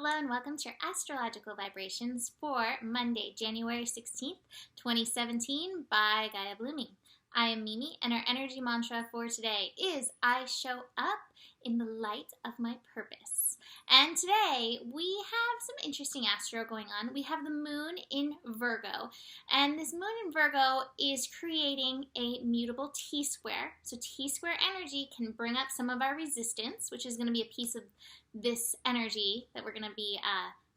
Hello and welcome to your astrological vibrations for Monday, January 16th, 2017 by Gaia Blooming. I am Mimi and our energy mantra for today is I show up in the light of my purpose. And today we have some interesting astro going on. We have the moon in Virgo, and this moon in Virgo is creating a mutable T-square. So T-square energy can bring up some of our resistance, which is going to be a piece of this energy that we're going to be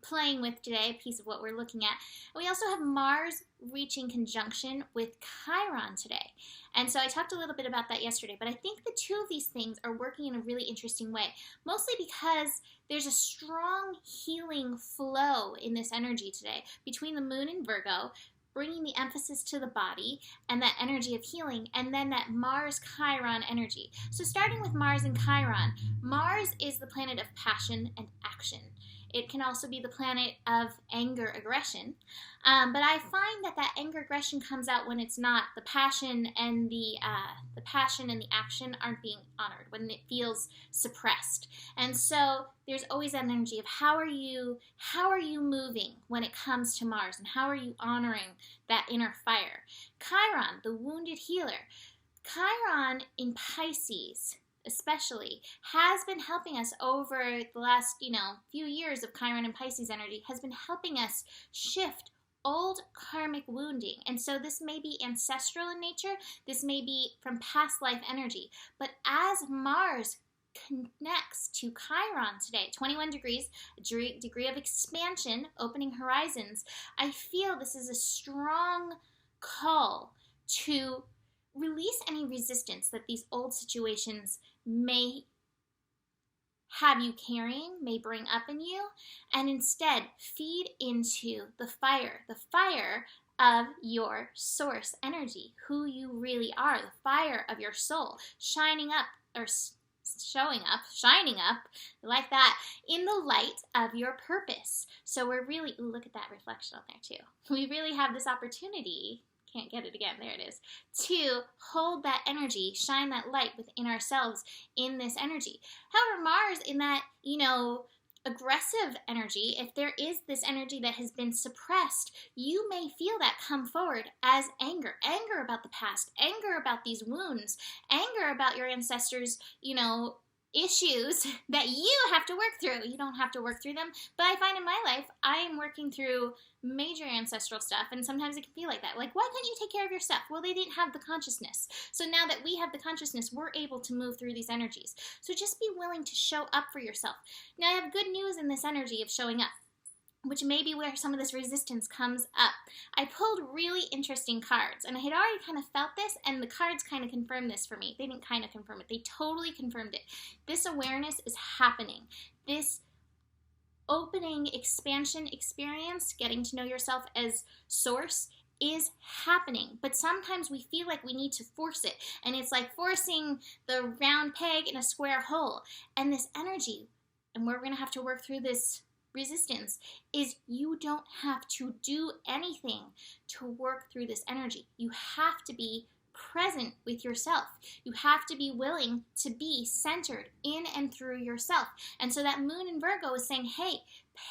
playing with today, a piece of what we're looking at. And we also have Mars reaching conjunction with Chiron today. And so I talked a little bit about that yesterday, but I think the two of these things are working in a really interesting way, mostly because there's a strong healing flow in this energy today between the moon and Virgo, bringing the emphasis to the body and that energy of healing, and then that Mars-Chiron energy. So starting with Mars and Chiron, Mars is the planet of passion and action. It can also be the planet of anger, aggression. But I find that anger, aggression comes out when it's not. The passion and the action aren't being honored, when it feels suppressed. And so there's always that energy of how are you moving when it comes to Mars, and how are you honoring that inner fire? Chiron, the wounded healer. Chiron in Pisces especially has been helping us over the last few years of Chiron and Pisces energy, has been helping us shift old karmic wounding. And so this may be ancestral in nature, this may be from past life energy, but as Mars connects to Chiron today, 21 degrees, a degree of expansion, opening horizons, I feel this is a strong call to release any resistance that these old situations may have you carrying, may bring up in you, and instead feed into the fire of your source energy, who you really are, the fire of your soul, shining up, like that, in the light of your purpose. So we're really, look at that reflection on there too. We really have this opportunity, can't get it again, there it is, to hold that energy, shine that light within ourselves in this energy. However, Mars in that, aggressive energy, if there is this energy that has been suppressed, you may feel that come forward as anger about the past, anger about these wounds, anger about your ancestors, issues that you have to work through. You don't have to work through them, but I find in my life, I am working through major ancestral stuff, and sometimes it can feel like that. Like, why can't you take care of your stuff? Well, they didn't have the consciousness. So now that we have the consciousness, we're able to move through these energies. So just be willing to show up for yourself. Now, I have good news in this energy of showing up, which may be where some of this resistance comes up. I pulled really interesting cards, and I had already kind of felt this, and the cards kind of confirmed this for me. They didn't kind of confirm it. They totally confirmed it. This awareness is happening. This opening, expansion experience, getting to know yourself as source, is happening. But sometimes we feel like we need to force it, and it's like forcing the round peg in a square hole. And this energy, and we're going to have to work through this resistance, is you don't have to do anything to work through this energy. You have to be present with yourself. You have to be willing to be centered in and through yourself. And so that moon in Virgo is saying, hey,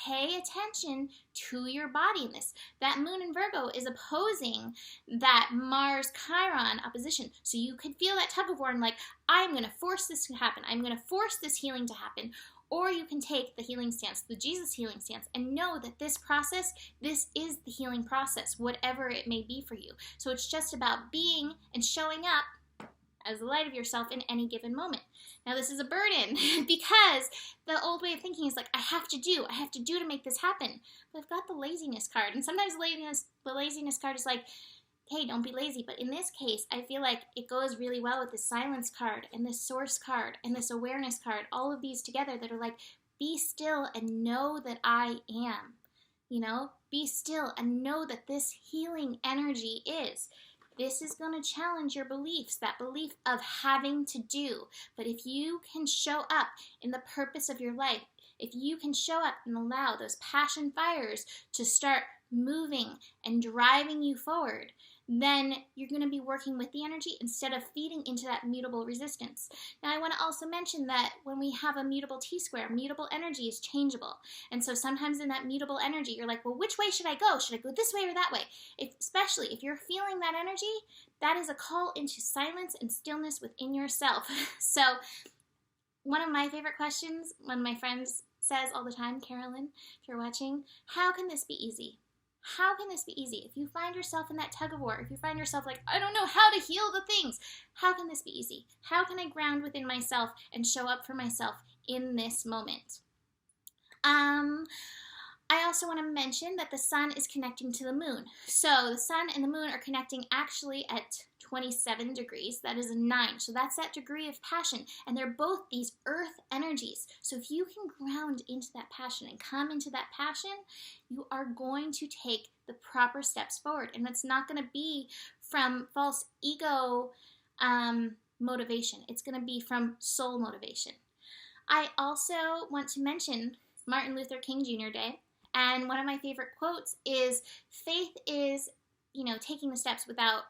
pay attention to your body in this. That moon in Virgo is opposing that Mars-Chiron opposition. So you could feel that tug of war and like, I'm going to force this to happen. I'm going to force this healing to happen. Or you can take the healing stance, the Jesus healing stance, and know that this process, this is the healing process, whatever it may be for you. So it's just about being and showing up as the light of yourself in any given moment. Now this is a burden because the old way of thinking is like, I have to do to make this happen. But I've got the laziness card, and sometimes the laziness card is like, hey, don't be lazy. But in this case, I feel like it goes really well with this silence card and this source card and this awareness card, all of these together that are like, be still and know that I am. Be still and know that this healing energy is. This is going to challenge your beliefs, that belief of having to do. But if you can show up in the purpose of your life, if you can show up and allow those passion fires to start moving and driving you forward, then you're going to be working with the energy instead of feeding into that mutable resistance. Now, I want to also mention that when we have a mutable T-square, mutable energy is changeable. And so sometimes in that mutable energy, you're like, well, which way should I go? Should I go this way or that way? Especially if you're feeling that energy, that is a call into silence and stillness within yourself. So one of my favorite questions, one of my friends says all the time, Carolyn, if you're watching, how can this be easy? How can this be easy? If you find yourself in that tug of war, if you find yourself like, I don't know how to heal the things, how can this be easy? How can I ground within myself and show up for myself in this moment? I also want to mention that the sun is connecting to the moon. So the sun and the moon are connecting actually at 27 degrees. That is a 9. So that's that degree of passion. And they're both these earth energies. So if you can ground into that passion and come into that passion, you are going to take the proper steps forward. And that's not going to be from false ego motivation. It's going to be from soul motivation. I also want to mention Martin Luther King Jr. Day. And one of my favorite quotes is, faith is, taking the steps without,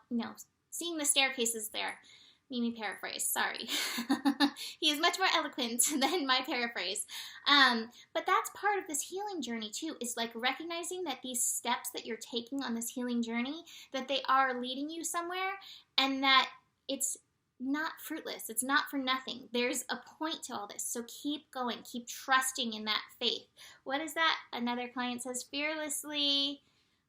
seeing the staircases there. Mimi paraphrase, sorry. He is much more eloquent than my paraphrase. But that's part of this healing journey too, is like recognizing that these steps that you're taking on this healing journey, that they are leading you somewhere, and that it's not fruitless. It's not for nothing. There's a point to all this. So keep going. Keep trusting in that faith. What is that? Another client says, fearlessly,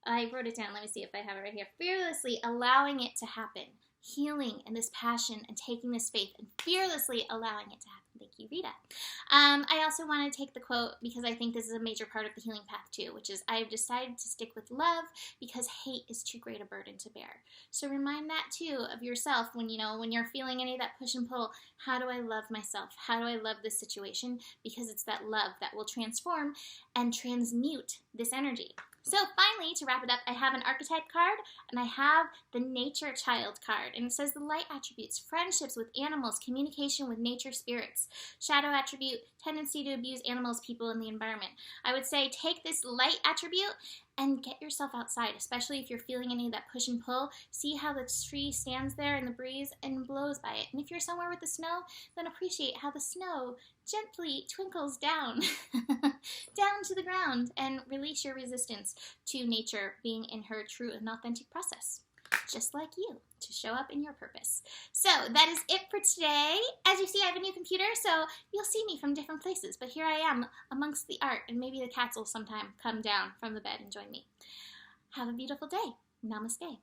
I wrote it down. Let me see if I have it right here. Fearlessly allowing it to happen. Healing and this passion and taking this faith and fearlessly allowing it to happen. Thank you, Rita. I also want to take the quote because I think this is a major part of the healing path too, which is, I've decided to stick with love because hate is too great a burden to bear. So remind that too of yourself when you're feeling any of that push and pull. How do I love myself? How do I love this situation? Because it's that love that will transform and transmute this energy. So finally, to wrap it up, I have an archetype card, and I have the nature child card. And it says the light attributes, friendships with animals, communication with nature spirits. Shadow attribute, tendency to abuse animals, people, and the environment. I would say take this light attribute and get yourself outside, especially if you're feeling any of that push and pull. See how the tree stands there in the breeze and blows by it. And if you're somewhere with the snow, then appreciate how the snow gently twinkles down, down to the ground, and release your resistance to nature being in her true and authentic process, just like you, to show up in your purpose. So that is it for today. As you see, I have a new computer, so you'll see me from different places, but here I am amongst the art, and maybe the cats will sometime come down from the bed and join me. Have a beautiful day. Namaste.